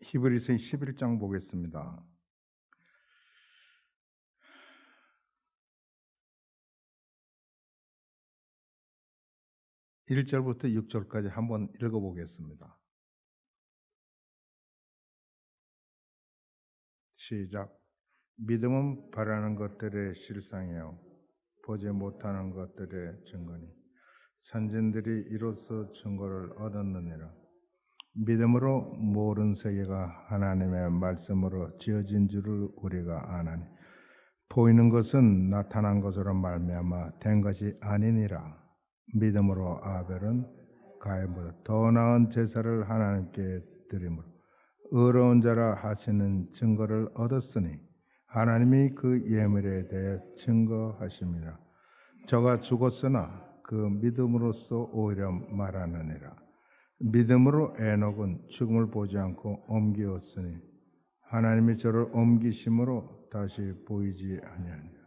히브리서 11장 보겠습니다. 1절부터 6절까지 한번 읽어보겠습니다. 시작. 믿음은 바라는 것들의 실상이요 보지 못하는 것들의 증거니 선진들이 이로써 증거를 얻었느니라. 믿음으로 모든 세계가 하나님의 말씀으로 지어진 줄을 우리가 아나니 보이는 것은 나타난 것으로 말미암아 된 것이 아니니라. 믿음으로 아벨은 가인보다 더 나은 제사를 하나님께 드림으로 의로운 자라 하시는 증거를 얻었으니 하나님이 그 예물에 대해 증거하심이라. 저가 죽었으나 그 믿음으로써 오히려 말하느니라. 믿음으로 에녹은 죽음을 보지 않고 옮기었으니 하나님이 저를 옮기심으로 다시 보이지 아니하니라.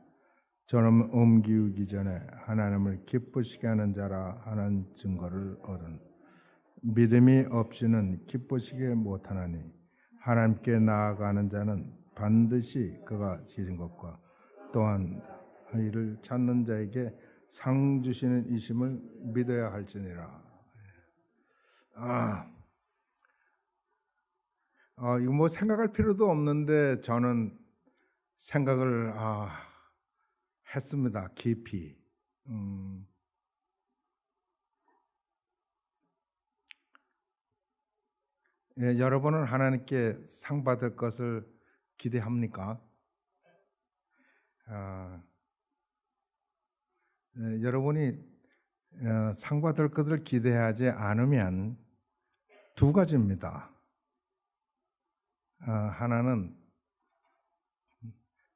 저는 옮기기 전에 하나님을 기쁘시게 하는 자라 하는 증거를 얻은 믿음이 없이는 기쁘시게 못하나니 하나님께 나아가는 자는 반드시 그가 지은 것과 또한 이를 찾는 자에게 상 주시는 이심을 믿어야 할지니라. 이거 뭐 생각할 필요도 없는데 저는 생각을 했습니다. 깊이. 여러분은 하나님께 상 받을 것을 기대합니까? 여러분이 상 받을 것을 기대하지 않으면 두 가지입니다. 하나는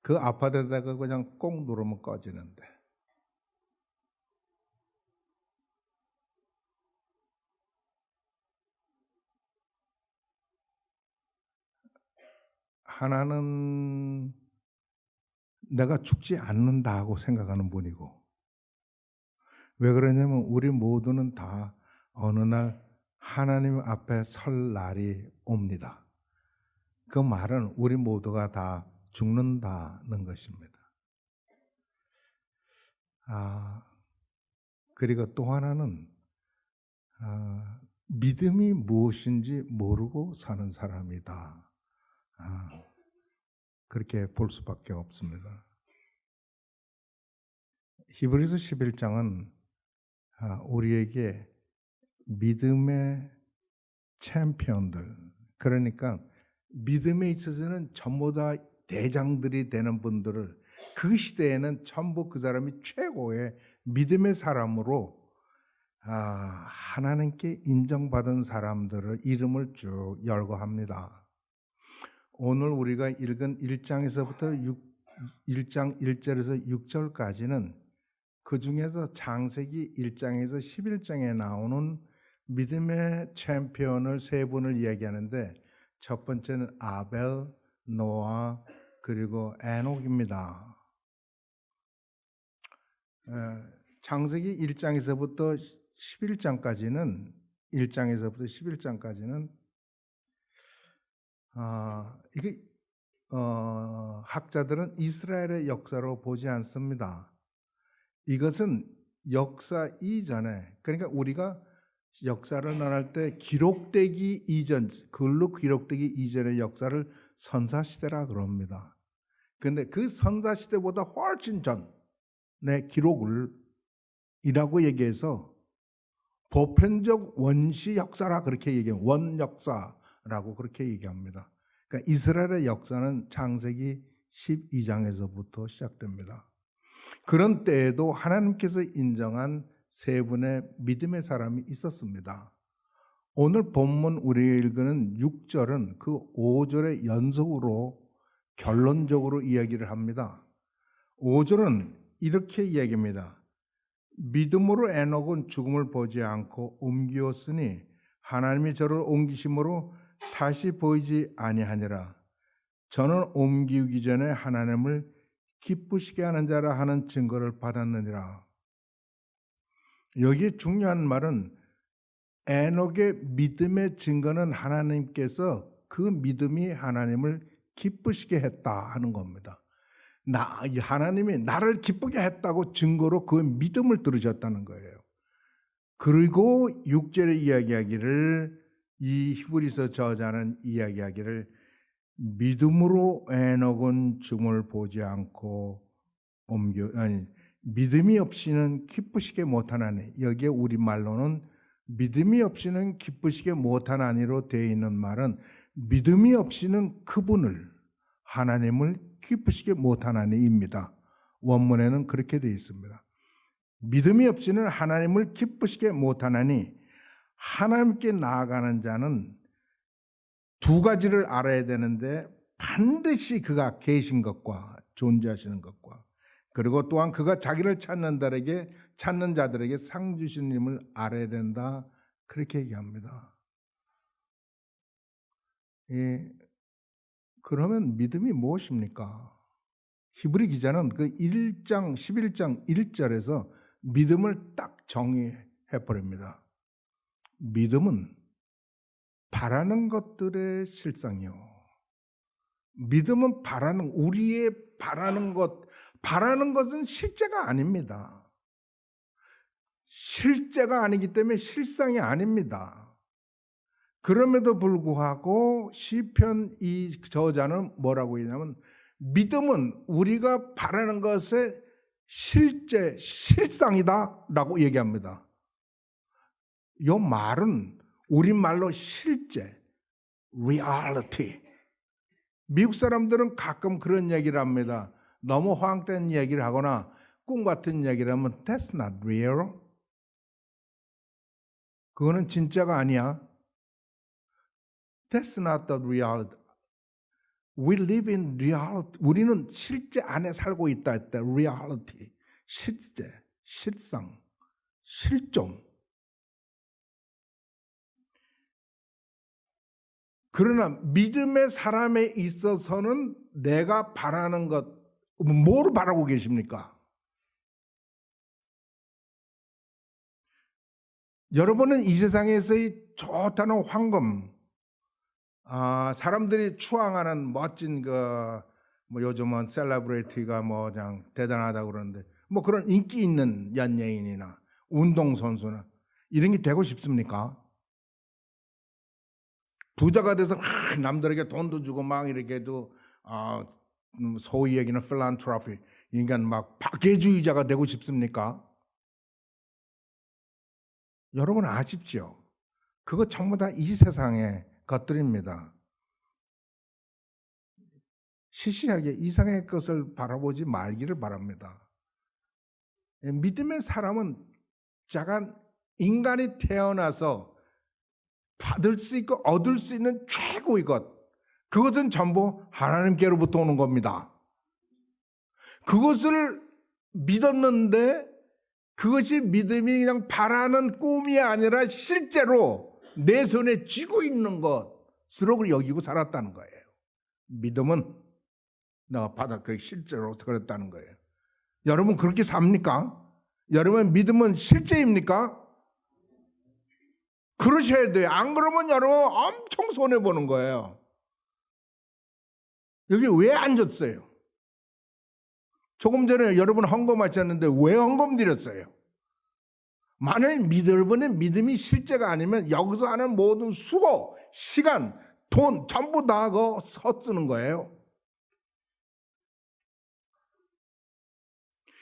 그 아파트에다가 그냥 꼭 누르면 꺼지는데, 하나는 내가 죽지 않는다고 생각하는 분이고, 왜 그러냐면 우리 모두는 다 어느 날 하나님 앞에 설 날이 옵니다. 그 말은 우리 모두가 다 죽는다는 것입니다. 그리고 또 하나는 믿음이 무엇인지 모르고 사는 사람이다. 그렇게 볼 수밖에 없습니다. 히브리서 11장은 우리에게 믿음의 챔피언들, 그러니까 믿음에 있어서는 전부 다 대장들이 되는 분들을, 그 시대에는 전부 그 사람이 최고의 믿음의 사람으로 하나님께 인정받은 사람들을 이름을 쭉 열거합니다. 오늘 우리가 읽은 1장 1절에서 6절까지는 그 중에서 창세기 1장에서 11장에 나오는 믿음의 챔피언을 세 분을 이야기하는데, 첫 번째는 아벨, 노아, 그리고 에녹입니다. 창세기 1장에서부터 11장까지는 이게 학자들은 이스라엘의 역사로 보지 않습니다. 이것은 역사 이전에, 그러니까 우리가 역사를 말할 때 기록되기 이전, 글로 기록되기 이전의 역사를 선사시대라 그럽니다. 그런데 그 선사시대보다 훨씬 전의 기록을 이라고 얘기해서 보편적 원시 역사라 그렇게 얘기합니다. 원역사라고 그렇게 얘기합니다. 그러니까 이스라엘의 역사는 창세기 12장에서부터 시작됩니다. 그런 때에도 하나님께서 인정한 세 분의 믿음의 사람이 있었습니다. 오늘 본문 우리가 읽는 6절은 그 5절의 연속으로 결론적으로 이야기를 합니다. 5절은 이렇게 이야기합니다. 믿음으로 에녹은 죽음을 보지 않고 옮기었으니 하나님이 저를 옮기심으로 다시 보이지 아니하니라. 저는 옮기기 전에 하나님을 기쁘시게 하는 자라 하는 증거를 받았느니라. 여기 중요한 말은 에녹의 믿음의 증거는 하나님께서 그 믿음이 하나님을 기쁘시게 했다 하는 겁니다. 하나님이 나를 기쁘게 했다고 증거로 그 믿음을 들으셨다는 거예요. 그리고 6절에 이야기하기를, 이 히브리서 저자는 이야기하기를, 믿음으로 에녹은 죽음을 보지 않고 믿음이 없이는 기쁘시게 못하나니, 여기에 우리말로는 믿음이 없이는 기쁘시게 못하나니로 되어 있는 말은 믿음이 없이는 그분을, 하나님을 기쁘시게 못하나니입니다. 원문에는 그렇게 되어 있습니다. 믿음이 없이는 하나님을 기쁘시게 못하나니, 하나님께 나아가는 자는 두 가지를 알아야 되는데, 반드시 그가 계신 것과 존재하시는 것과, 그리고 또한 그가 자기를 찾는 자들에게 상 주시는 힘을 알아야 된다, 그렇게 얘기합니다. 그러면 믿음이 무엇입니까? 히브리 기자는 그 11장 1절에서 믿음을 딱 정의해 버립니다. 믿음은 바라는 것들의 실상이요. 믿음은 우리의 바라는 것은 실제가 아닙니다. 실제가 아니기 때문에 실상이 아닙니다. 그럼에도 불구하고 시편 이 저자는 뭐라고 했냐면, 믿음은 우리가 바라는 것의 실상이다 라고 얘기합니다. 이 말은 우리말로 실제, reality. 미국 사람들은 가끔 그런 얘기를 합니다. 너무 허황된 얘기를 하거나 꿈 같은 얘기를 하면 That's not real. 그거는 진짜가 아니야. That's not the reality. We live in reality. 우리는 실제 안에 살고 있다 했다. reality. 실제, 실상, 실존. 그러나 믿음의 사람에 있어서는 내가 바라는 것, 뭐를 바라고 계십니까? 여러분은 이 세상에서의 좋다는 황금, 사람들이 추앙하는 멋진 요즘은 셀러브리티가 그냥 대단하다고 그러는데, 그런 인기 있는 연예인이나 운동선수나 이런 게 되고 싶습니까? 부자가 돼서 남들에게 돈도 주고 막 이렇게 해도, 소위 얘기는 필란트로피, 인간 박애주의자가 되고 싶습니까? 여러분 아십시오. 그거 전부 다 이 세상의 것들입니다. 시시하게 이상의 것을 바라보지 말기를 바랍니다. 믿음의 사람은 자간 인간이 태어나서 받을 수 있고 얻을 수 있는 최고의 것, 그것은 전부 하나님께로부터 오는 겁니다. 그것을 믿었는데 그것이 믿음이 그냥 바라는 꿈이 아니라 실제로 내 손에 쥐고 있는 것으로 여기고 살았다는 거예요. 믿음은 내가 그 실제로 그랬다는 거예요. 여러분 그렇게 삽니까? 여러분 믿음은 실제입니까? 그러셔야 돼요. 안 그러면 여러분 엄청 손해보는 거예요. 여기 왜 앉았어요? 조금 전에 여러분 헌금하셨는데 왜 헌금 드렸어요? 만일 여러분의 믿음이 실제가 아니면 여기서 하는 모든 수고, 시간, 돈 전부 다 헛쓰는 거예요.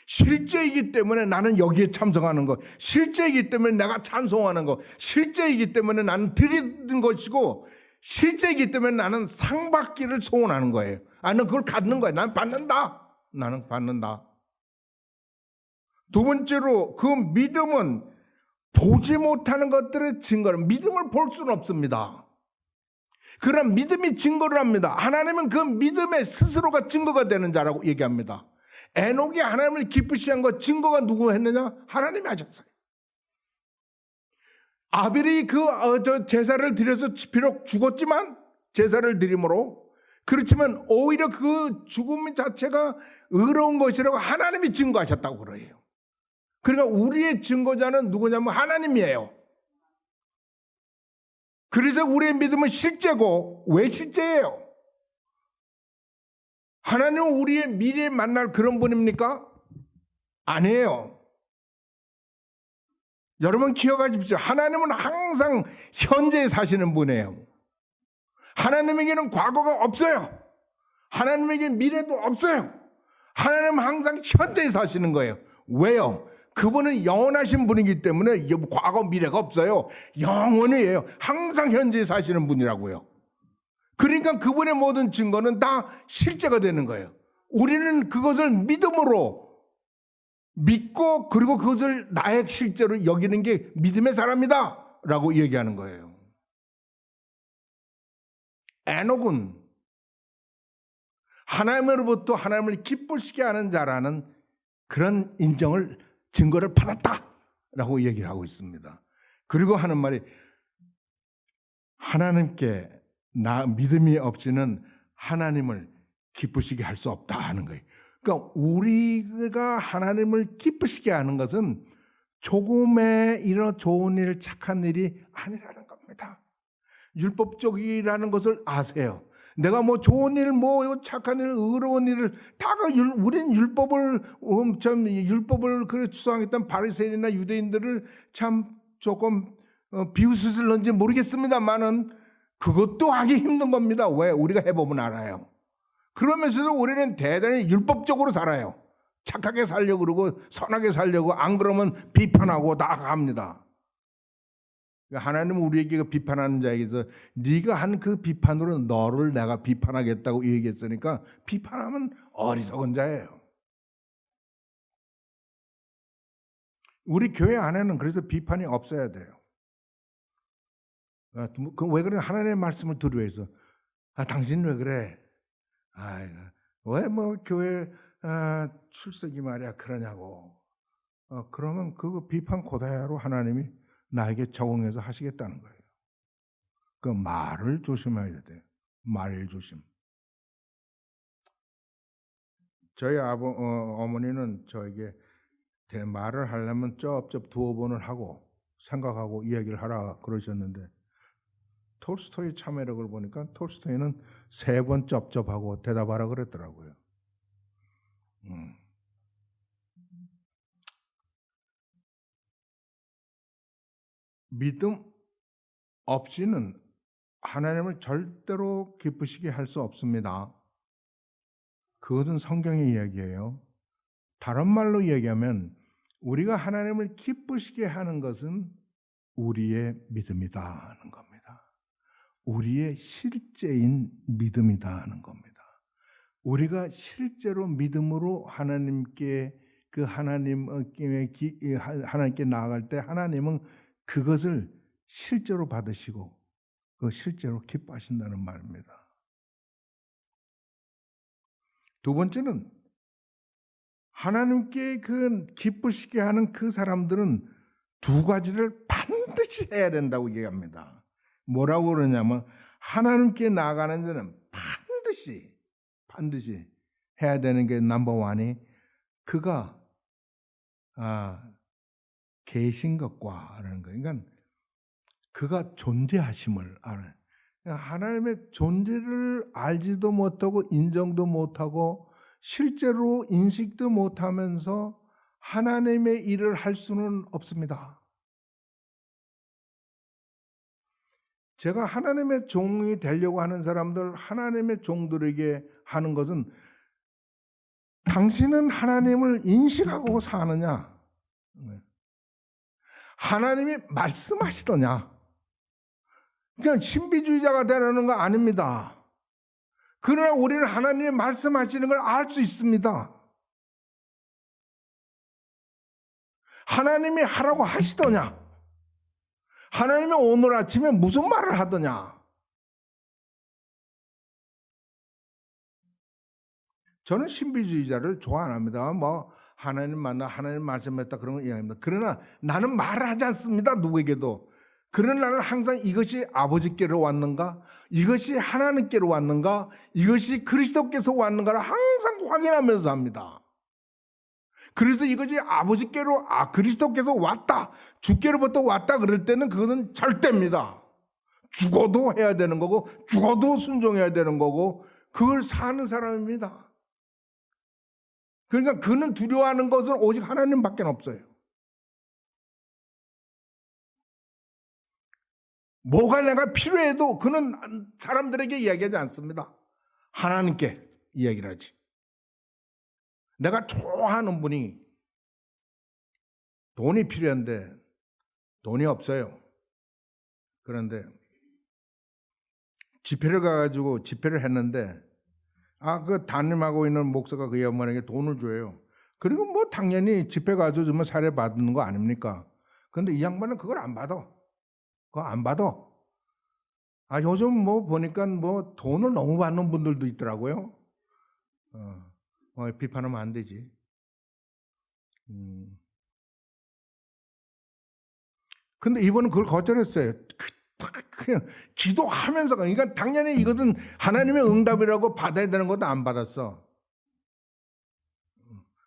실제이기 때문에 나는 여기에 참석하는 것, 실제이기 때문에 내가 찬송하는 것, 실제이기 때문에 나는 드리는 것이고, 실제이기 때문에 나는 상 받기를 소원하는 거예요. 나는 그걸 갖는 거예요. 나는 받는다. 나는 받는다. 두 번째로 그 믿음은 보지 못하는 것들의 증거를, 믿음을 볼 수는 없습니다. 그런 믿음이 증거를 합니다. 하나님은 그 믿음의 스스로가 증거가 되는 자라고 얘기합니다. 에녹이 하나님을 기쁘시게 한 것 증거가 누구 했느냐? 하나님이 하셨어요. 아벨이 제사를 드려서 비록 죽었지만 제사를 드림으로, 그렇지만 오히려 그 죽음 자체가 의로운 것이라고 하나님이 증거하셨다고 그래요. 그러니까 우리의 증거자는 누구냐면 하나님이에요. 그래서 우리의 믿음은 실제고, 왜 실제예요? 하나님은 우리의 미래에 만날 그런 분입니까? 아니에요. 여러분 기억하십시오. 하나님은 항상 현재에 사시는 분이에요. 하나님에게는 과거가 없어요. 하나님에게 미래도 없어요. 하나님은 항상 현재에 사시는 거예요. 왜요? 그분은 영원하신 분이기 때문에 과거 미래가 없어요. 영원이에요. 항상 현재에 사시는 분이라고요. 그러니까 그분의 모든 증거는 다 실제가 되는 거예요. 우리는 그것을 믿음으로 믿고 그리고 그것을 나의 실제로 여기는 게 믿음의 사람이다 라고 얘기하는 거예요. 에녹은 하나님으로부터 하나님을 기쁘시게 하는 자라는 그런 인정을, 증거를 받았다라고 얘기를 하고 있습니다. 그리고 하는 말이 하나님께 믿음이 없이는 하나님을 기쁘시게 할 수 없다 하는 거예요. 그러니까 우리가 하나님을 기쁘시게 하는 것은 조금의 이런 좋은 일, 착한 일이 아니라는 겁니다. 율법적이라는 것을 아세요. 내가 뭐 좋은 일, 뭐 착한 일, 의로운 일을 다가 우리는 율법을 추상했던 바리새인이나 유대인들을 참 조금 비웃으실런지 모르겠습니다만은 그것도 하기 힘든 겁니다. 왜? 우리가 해보면 알아요. 그러면서도 우리는 대단히 율법적으로 살아요. 착하게 살려고 그러고 선하게 살려고, 안 그러면 비판하고 다 합니다. 하나님은 우리에게 비판하는 자에게서 네가 한 그 비판으로 너를 내가 비판하겠다고 얘기했으니까 비판하면 어리석은 자예요. 우리 교회 안에는 그래서 비판이 없어야 돼요. 왜 그래? 하나님의 말씀을 들으기 위해서. 당신 왜 그래? 왜 뭐 교회 출석이 말이야 그러냐고. 그러면 그 비판 그대로 하나님이 나에게 적응해서 하시겠다는 거예요. 그 말을 조심해야 돼요. 말 조심. 저희 어머니는 저에게 말을 하려면 쩝쩝 두어 번을 하고 생각하고 이야기를 하라 그러셨는데, 톨스토이 참회력을 보니까 톨스토이는 3번 쩝쩝하고 대답하라 그랬더라고요. 믿음 없이는 하나님을 절대로 기쁘시게 할 수 없습니다. 그것은 성경의 이야기예요. 다른 말로 얘기하면 우리가 하나님을 기쁘시게 하는 것은 우리의 믿음이다 하는 겁니다. 우리의 실제인 믿음이다 하는 겁니다. 우리가 실제로 믿음으로 하나님께 하나님께 나아갈 때 하나님은 그것을 실제로 받으시고 그 실제로 기뻐하신다는 말입니다. 두 번째는 하나님께 기쁘시게 하는 그 사람들은 2가지를 반드시 해야 된다고 얘기합니다. 뭐라고 그러냐면 하나님께 나아가는 자는 반드시 해야 되는 게 넘버 1이 그가 계신 것과 라는 거예요. 그러니까 그가 존재하심을 아는, 하나님의 존재를 알지도 못하고 인정도 못하고 실제로 인식도 못하면서 하나님의 일을 할 수는 없습니다. 제가 하나님의 종이 되려고 하는 사람들, 하나님의 종들에게 하는 것은 당신은 하나님을 인식하고 사느냐? 하나님이 말씀하시더냐? 그냥 신비주의자가 되라는 거 아닙니다. 그러나 우리는 하나님이 말씀하시는 걸 알 수 있습니다. 하나님이 하라고 하시더냐? 하나님이 오늘 아침에 무슨 말을 하더냐? 저는 신비주의자를 좋아 안 합니다. 뭐 하나님 만나 하나님 말씀했다 그런 건 이해합니다. 그러나 나는 말을 하지 않습니다. 누구에게도. 그러나 나는 항상 이것이 아버지께로 왔는가? 이것이 하나님께로 왔는가? 이것이 그리스도께서 왔는가를 항상 확인하면서 합니다. 그래서 이것이 아버지께로, 그리스도께서 왔다, 주께로부터 왔다 그럴 때는 그것은 절대입니다. 죽어도 해야 되는 거고 죽어도 순종해야 되는 거고 그걸 사는 사람입니다. 그러니까 그는 두려워하는 것은 오직 하나님밖에 없어요. 뭐가 내가 필요해도 그는 사람들에게 이야기하지 않습니다. 하나님께 이야기를 하지. 내가 좋아하는 분이 돈이 필요한데 돈이 없어요. 그런데 집회를 가가지고 집회를 했는데 그 담임하고 있는 목사가 그 양반에게 돈을 줘요. 그리고 뭐 당연히 집회 가서 주면 사례 받는 거 아닙니까? 그런데 이 양반은 그걸 안 받아. 그거 안 받아. 요즘 뭐 보니까 뭐 돈을 너무 받는 분들도 있더라고요. 비판하면 안 되지. 근데 이번은 그걸 거절했어요. 그냥 기도하면서, 그러니까 당연히 이것은 하나님의 응답이라고 받아야 되는 것도 안 받았어.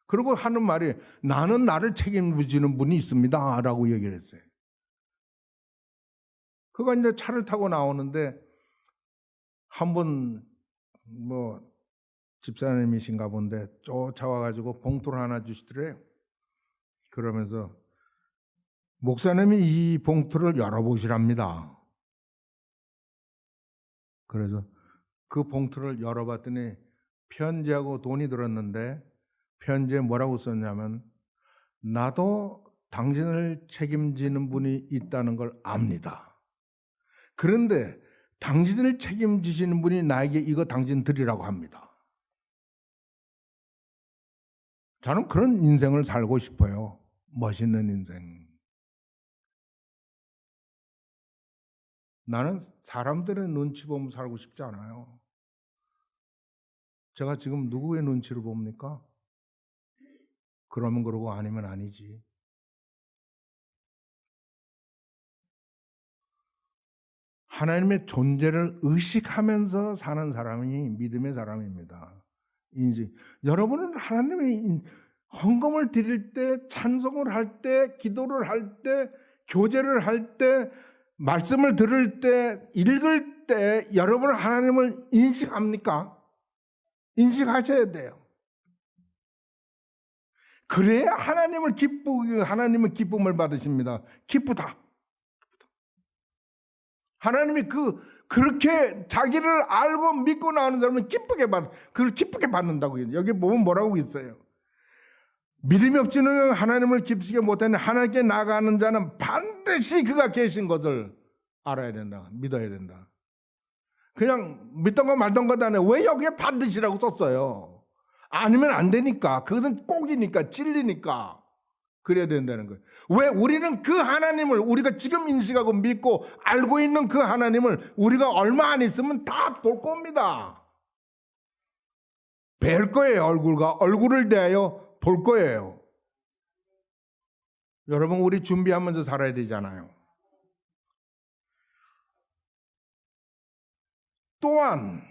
그리고 하는 말이 나는 나를 책임지는 분이 있습니다 라고 얘기를 했어요. 그가 이제 차를 타고 나오는데 한 분 뭐 집사님이신가 본데 쫓아와가지고 봉투를 하나 주시더래요. 그러면서 목사님이 이 봉투를 열어보시랍니다. 그래서 그 봉투를 열어봤더니 편지하고 돈이 들었는데 편지에 뭐라고 썼냐면 나도 당신을 책임지는 분이 있다는 걸 압니다. 그런데 당신을 책임지시는 분이 나에게 이거 당신 드리라고 합니다. 저는 그런 인생을 살고 싶어요. 멋있는 인생. 나는 사람들의 눈치 보면 살고 싶지 않아요. 제가 지금 누구의 눈치를 봅니까? 그러면 그러고 아니면 아니지. 하나님의 존재를 의식하면서 사는 사람이 믿음의 사람입니다. 여러분은 하나님의 헌금을 드릴 때, 찬송을 할 때, 기도를 할 때, 교제를 할 때, 말씀을 들을 때, 읽을 때 여러분은 하나님을 인식합니까? 인식하셔야 돼요. 그래야 하나님의 기쁨을 받으십니다. 기쁘다. 하나님이 그렇게 자기를 알고 믿고 나오는 사람은 그걸 기쁘게 받는다고. 여기 보면 뭐라고 있어요? 믿음이 없이는 하나님을 기쁘시게 못하는 하나님께 나가는 자는 반드시 그가 계신 것을 알아야 된다. 믿어야 된다. 그냥 믿던 거 말던 것 안에 왜 여기에 반드시라고 썼어요? 아니면 안 되니까. 그것은 꼭이니까, 찔리니까. 그래야 된다는 거예요. 왜 우리는 그 하나님을 우리가 지금 인식하고 믿고 알고 있는 그 하나님을 우리가 얼마 안 있으면 다 볼 겁니다. 뵐 거예요. 얼굴을 대하여 볼 거예요. 여러분 우리 준비하면서 살아야 되잖아요. 또한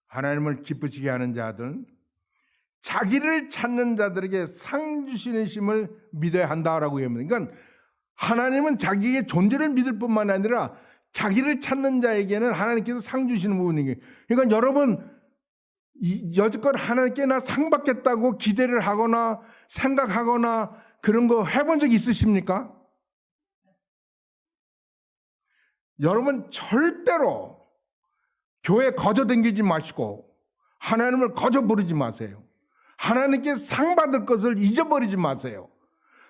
하나님을 기쁘시게 하는 자들, 자기를 찾는 자들에게 상 주시는 심을 믿어야 한다라고 얘기합니다. 그러니까 하나님은 자기의 존재를 믿을 뿐만 아니라 자기를 찾는 자에게는 하나님께서 상 주시는 부분이에요. 그러니까 여러분 여지껏 하나님께 나 상 받겠다고 기대를 하거나 생각하거나 그런 거 해본 적 있으십니까? 여러분 절대로 교회 거저 댕기지 마시고 하나님을 거저 부르지 마세요. 하나님께 상 받을 것을 잊어버리지 마세요.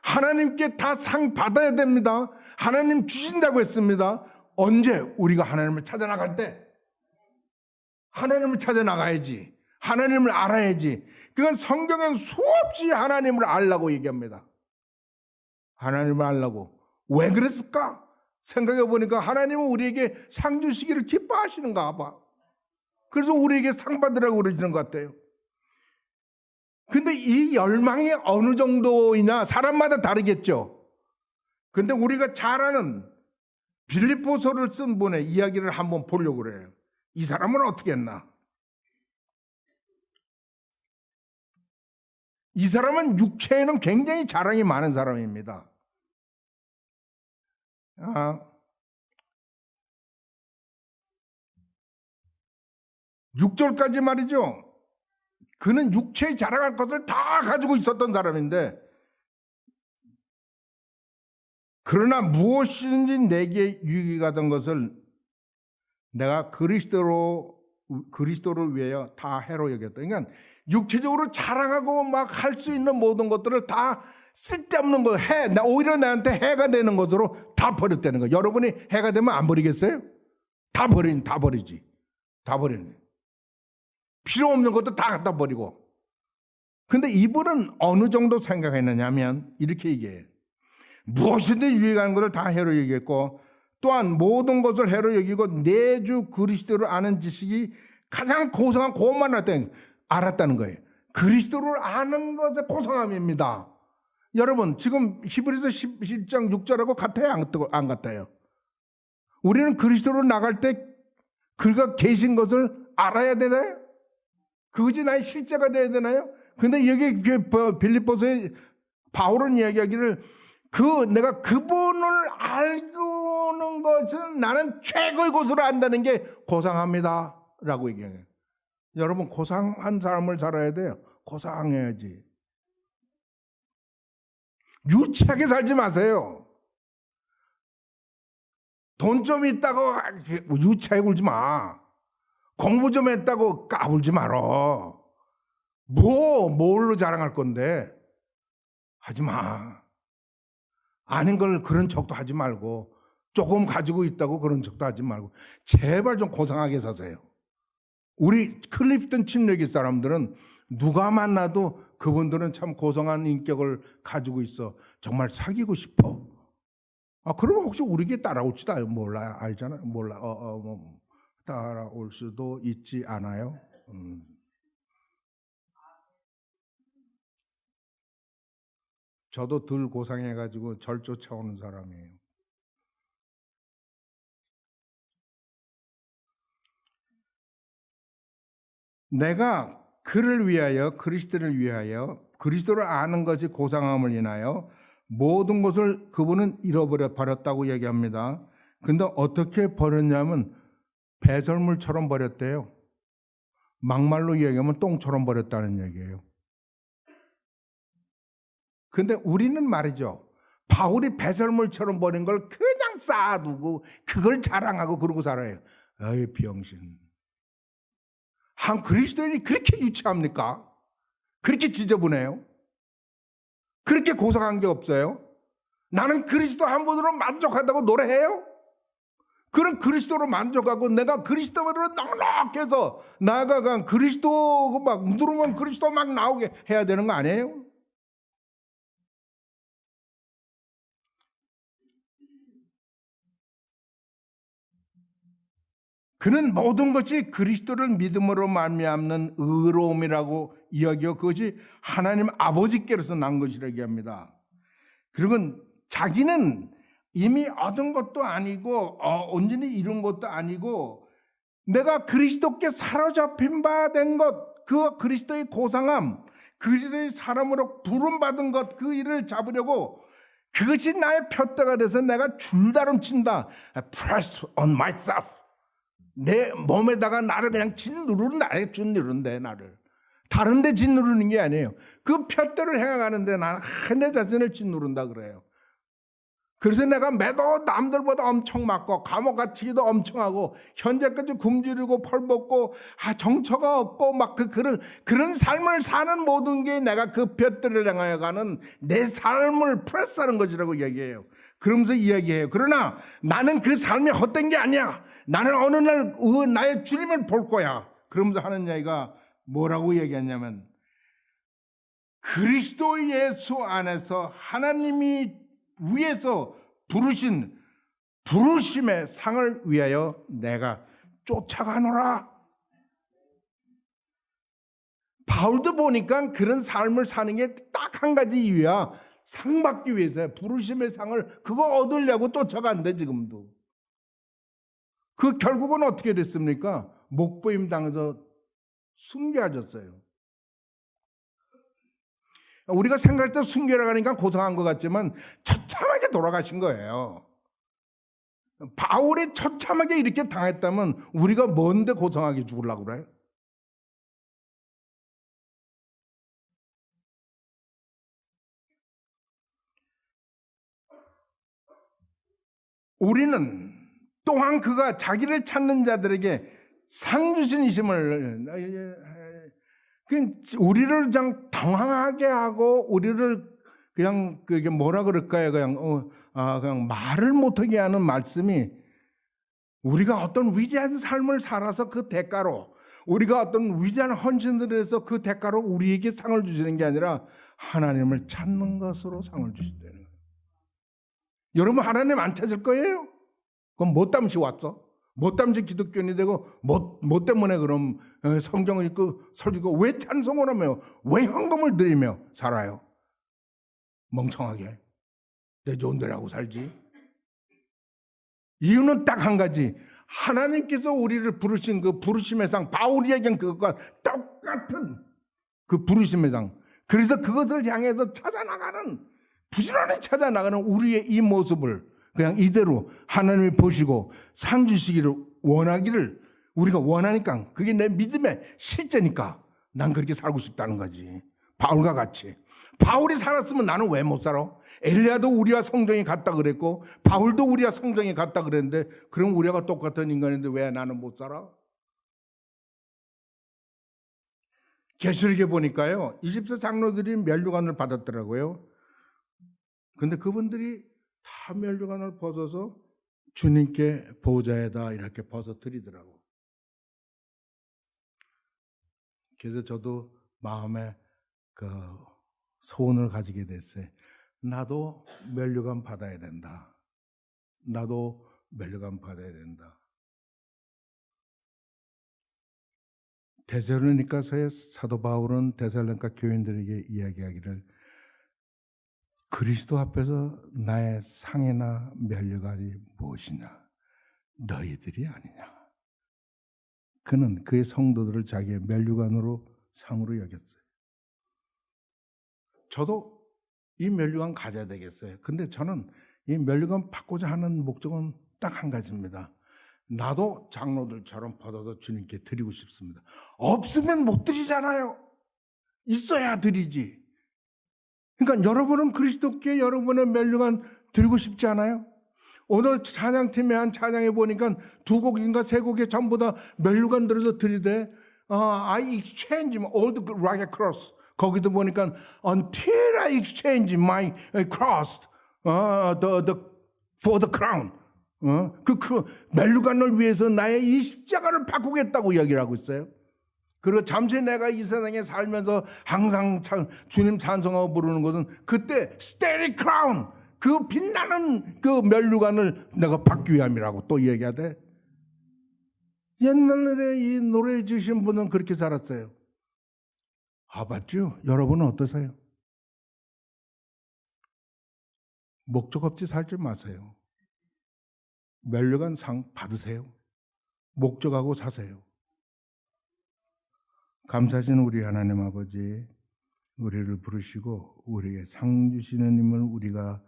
하나님께 다 상 받아야 됩니다. 하나님 주신다고 했습니다. 언제? 우리가 하나님을 찾아 나갈 때. 하나님을 찾아 나가야지. 하나님을 알아야지. 그건 성경엔 수없이 하나님을 알라고 얘기합니다. 하나님을 알라고. 왜 그랬을까? 생각해 보니까 하나님은 우리에게 상 주시기를 기뻐하시는가 봐. 그래서 우리에게 상 받으라고 그러시는 것 같아요. 근데 이 열망이 어느 정도이냐 사람마다 다르겠죠. 근데 우리가 잘 아는 빌립보서를 쓴 분의 이야기를 한번 보려고 그래요. 이 사람은 어떻게 했나? 이 사람은 육체에는 굉장히 자랑이 많은 사람입니다. 6절까지 말이죠. 그는 육체에 자랑할 것을 다 가지고 있었던 사람인데, 그러나 무엇이든지 내게 유익이 가던 것을 내가 그리스도를 위하여 다 해로 여겼다. 그러니까 육체적으로 자랑하고 막 할 수 있는 모든 것들을 다 쓸데없는 거 오히려 나한테 해가 되는 것으로 다 버렸다는 거예요. 여러분이 해가 되면 안 버리겠어요? 다 버리지. 다 버리네. 필요 없는 것도 다 갖다 버리고. 근데 이분은 어느 정도 생각했느냐면 이렇게 얘기해요. 무엇이든 유익한 것을 다 해로 여겼고, 또한 모든 것을 해로 여기고 내 주 그리스도를 아는 지식이 가장 고상한 그것만 알았다는 거예요. 그리스도를 아는 것의 고상함입니다. 여러분, 지금 히브리서 11장 6절하고 같아요? 안 같아요? 우리는 그리스도로 나갈 때 그가 계신 것을 알아야 되나요? 그것이 나의 실제가 돼야 되나요? 근데 여기 빌립보서에 바울은 이야기하기를 내가 그분을 알고는 것은 나는 최고의 것으로 안다는 게 고상합니다 라고 얘기해요. 여러분, 고상한 삶을 살아야 돼요. 고상해야지. 유치하게 살지 마세요. 돈 좀 있다고 유치하게 굴지 마. 공부 좀 했다고 까불지 말어. 뭘로 자랑할 건데? 하지 마. 아닌 걸 그런 척도 하지 말고, 조금 가지고 있다고 그런 척도 하지 말고, 제발 좀 고상하게 사세요. 우리 클리프턴 침례교 사람들은 누가 만나도 그분들은 참 고상한 인격을 가지고 있어. 정말 사귀고 싶어. 그러면 혹시 우리에게 따라올지도 몰라. 알잖아요. 몰라. 따라올 수도 있지 않아요? 저도 덜 고상해가지고 절 쫓아오는 사람이에요. 내가 그를 위하여, 그리스도를 위하여, 그리스도를 아는 것이 고상함을 인하여 모든 것을 그분은 버렸다고 얘기합니다. 근데 어떻게 버렸냐면 배설물처럼 버렸대요. 막말로 얘기하면 똥처럼 버렸다는 얘기예요. 근데 우리는 말이죠. 바울이 배설물처럼 버린 걸 그냥 쌓아두고 그걸 자랑하고 그러고 살아요. 어이, 병신. 한 그리스도인이 그렇게 유치합니까? 그렇게 지저분해요? 그렇게 고상한 게 없어요? 나는 그리스도 한 분으로 만족하다고 노래해요? 그런 그리스도로 만족하고 내가 그리스도로 넉넉해서 나아가 그리스도 막 누르면 그리스도 막 나오게 해야 되는 거 아니에요? 그는 모든 것이 그리스도를 믿음으로 말미암는 의로움이라고 이야기하고 그것이 하나님 아버지께로서 난 것이라고 얘기합니다. 그리고 자기는 이미 얻은 것도 아니고 온전히 이룬 것도 아니고 내가 그리스도께 사로잡힌 바 된 것, 그 그리스도의 고상함, 그리스도의 사람으로 부름받은 것, 그 일을 잡으려고 그것이 나의 푯대가 돼서 내가 줄다름친다. Press on myself. 내 몸에다가 나를 그냥 짓누르는 나의 짓누르는데 나를 다른 데 짓누르는 게 아니에요. 그 푯대를 행하는데 나는 내 자신을 짓누른다 그래요. 그래서 내가 매도 남들보다 엄청 맞고 감옥 갇히기도 엄청 하고 현재까지 굶주리고 펄벗고 정처가 없고 막 그런 삶을 사는 모든 게 내가 그 푯대를 행하여 가는 내 삶을 프레스하는 것이라고 얘기해요. 그러면서 이야기해요. 그러나 나는 그 삶이 헛된 게 아니야. 나는 어느 날 나의 주님을 볼 거야. 그러면서 하는 이야기가 뭐라고 얘기했냐면 그리스도 예수 안에서 하나님이 위에서 부르신 부르심의 상을 위하여 내가 쫓아가노라. 바울도 보니까 그런 삶을 사는 게 딱 한 가지 이유야. 상 받기 위해서 부르심의 상을 그거 얻으려고 쫓아간대 지금도. 그 결국은 어떻게 됐습니까? 목부임 당해서 순교하셨어요. 우리가 생각할 때 순교라고 하니까 고상한 것 같지만 처참하게 돌아가신 거예요. 바울이 처참하게 이렇게 당했다면 우리가 뭔데 고상하게 죽으려고 그래요? 우리는 또한 그가 자기를 찾는 자들에게 상 주신 이심을, 우리를 그냥 당황하게 하고 우리를 그냥 그게 뭐라 그럴까요? 그냥 말을 못하게 하는 말씀이, 우리가 어떤 위대한 삶을 살아서 그 대가로, 우리가 어떤 위대한 헌신들을 해서 그 대가로 우리에게 상을 주시는 게 아니라 하나님을 찾는 것으로 상을 주신다는 거예요. 여러분 하나님 안 찾을 거예요? 그럼 뭐 때문에 왔어? 뭐 때문에 기독교인이 되고 뭐 때문에 그럼 성경을 읽고 설교고 왜 찬송을 하며 왜 헌금을 드리며 살아요? 멍청하게 내 좋은 대로 하고 살지. 이유는 딱 한 가지, 하나님께서 우리를 부르신 그 부르심의 상, 바울이에겐 그것과 똑같은 그 부르심의 상, 그래서 그것을 향해서 찾아나가는, 부지런히 찾아나가는 우리의 이 모습을 그냥 이대로 하나님이 보시고 상 주시기를 원하기를, 우리가 원하니까, 그게 내 믿음의 실제니까 난 그렇게 살고 싶다는 거지. 바울과 같이. 바울이 살았으면 나는 왜 못 살아? 엘리야도 우리와 성정이 같다 그랬고 바울도 우리와 성정이 같다 그랬는데, 그럼 우리가 똑같은 인간인데 왜 나는 못 살아? 계시록에 보니까요, 20세 장로들이 면류관을 받았더라고요. 근데 그분들이 다 면류관을 벗어서 주님께 보좌에다 이렇게 벗어드리더라고. 그래서 저도 마음에 그 소원을 가지게 됐어요. 나도 면류관 받아야 된다. 나도 면류관 받아야 된다. 데살로니가서의 사도 바울은 데살로니가 교인들에게 이야기하기를, 그리스도 앞에서 나의 상이나 면류관이 무엇이냐? 너희들이 아니냐. 그는 그의 성도들을 자기의 면류관으로 상으로 여겼어요. 저도 이 면류관 가져야 되겠어요. 근데 저는 이 면류관 받고자 하는 목적은 딱 한 가지입니다. 나도 장로들처럼 받아서 주님께 드리고 싶습니다. 없으면 못 드리잖아요. 있어야 드리지. 그러니까 여러분은 그리스도께 여러분의 면류관 드리고 싶지 않아요? 오늘 찬양팀에 한 찬양해 보니까 2곡인가 3곡에 전부 다 면류관 들어서 드리되, I exchange all the rugged cross. 거기도 보니까 until I exchange my cross for the crown. 그 면류관을 위해서 나의 이 십자가를 바꾸겠다고 이야기를 하고 있어요. 그리고 잠시 내가 이 세상에 살면서 항상 주님 찬송하고 부르는 것은 그때 스테리 크라운, 그 빛나는 그 면류관을 내가 받기 위함이라고 또 얘기하대. 옛날에 이 노래 주신 분은 그렇게 살았어요. 맞죠? 여러분은 어떠세요? 목적 없이 살지 마세요. 면류관 상 받으세요. 목적하고 사세요. 감사하신 우리 하나님 아버지, 우리를 부르시고 우리에게 상 주시는 힘을 우리가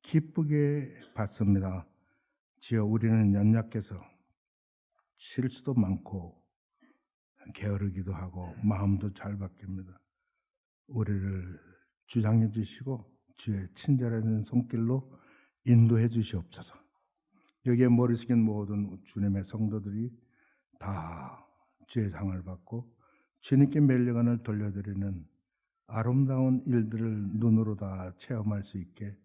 기쁘게 받습니다. 지어 우리는 연약해서 실수도 많고 게으르기도 하고 마음도 잘 바뀝니다. 우리를 주장해 주시고 주의 친절한 손길로 인도해 주시옵소서. 여기에 머리 숙인 모든 주님의 성도들이 다 주의 상을 받고 주님께 면류관을 돌려드리는 아름다운 일들을 눈으로 다 체험할 수 있게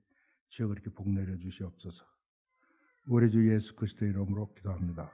주여 그렇게 복 내려 주시옵소서. 우리 주 예수 그리스도의 이름으로 기도합니다.